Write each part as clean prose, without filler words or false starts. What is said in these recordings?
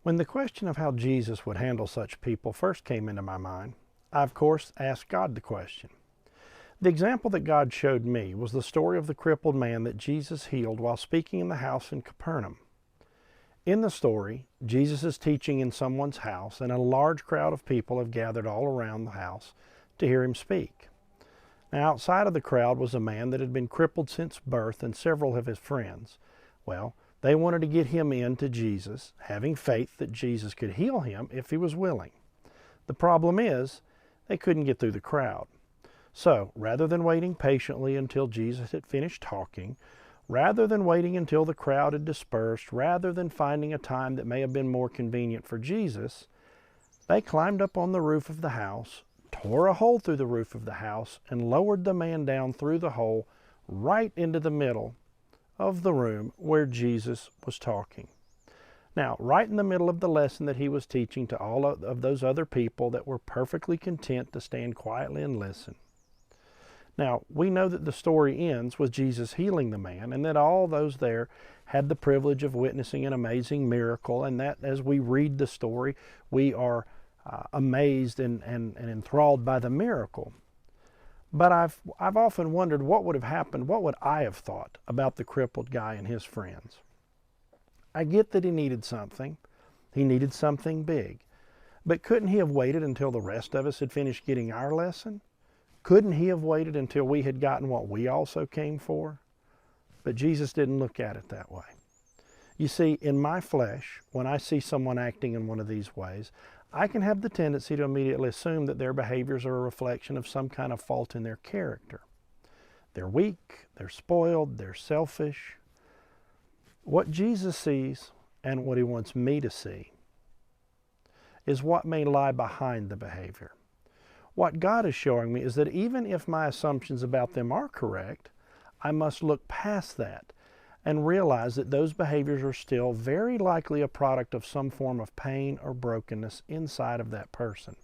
When the question of how Jesus would handle such people first came into my mind, I of course asked God the question. The example that God showed me was the story of the crippled man that Jesus healed while speaking in the house in Capernaum. In the story, Jesus is teaching in someone's house, and a large crowd of people have gathered all around the house to hear him speak. Now, outside of the crowd was a man that had been crippled since birth and several of his friends. Well, they wanted to get him in to Jesus, having faith that Jesus could heal him if he was willing. The problem is, they couldn't get through the crowd. So, rather than waiting patiently until Jesus had finished talking, rather than waiting until the crowd had dispersed, rather than finding a time that may have been more convenient for Jesus, they climbed up on the roof of the house, tore a hole through the roof of the house, and lowered the man down through the hole right into the middle of the room where Jesus was talking. Now, right in the middle of the lesson that he was teaching to all of those other people that were perfectly content to stand quietly and listen. Now, we know that the story ends with Jesus healing the man, and that all those there had the privilege of witnessing an amazing miracle, and that as we read the story, we are amazed and enthralled by the miracle. But I've often wondered what would have happened, what would I have thought about the crippled guy and his friends. I get that he needed something big. But couldn't he have waited until the rest of us had finished getting our lesson? Couldn't he have waited until we had gotten what we also came for? But Jesus didn't look at it that way. You see, in my flesh, when I see someone acting in one of these ways, I can have the tendency to immediately assume that their behaviors are a reflection of some kind of fault in their character. They're weak, they're spoiled, they're selfish. What Jesus sees and what he wants me to see is what may lie behind the behavior. What God is showing me is that even if my assumptions about them are correct, I must look past that and realize that those behaviors are still very likely a product of some form of pain or brokenness inside of that person.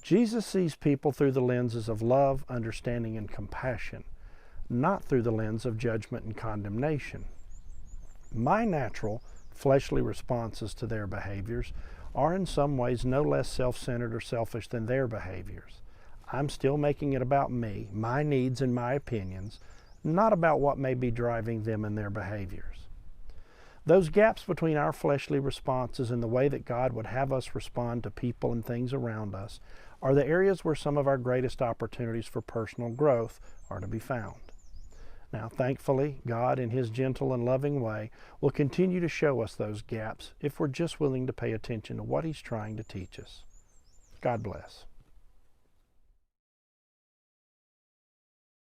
Jesus sees people through the lenses of love, understanding, and compassion, not through the lens of judgment and condemnation. My natural, fleshly responses to their behaviors are in some ways no less self-centered or selfish than their behaviors. I'm still making it about me, my needs and my opinions, not about what may be driving them in their behaviors. Those gaps between our fleshly responses and the way that God would have us respond to people and things around us are the areas where some of our greatest opportunities for personal growth are to be found. Now, thankfully, God, in his gentle and loving way, will continue to show us those gaps if we're just willing to pay attention to what he's trying to teach us. God bless.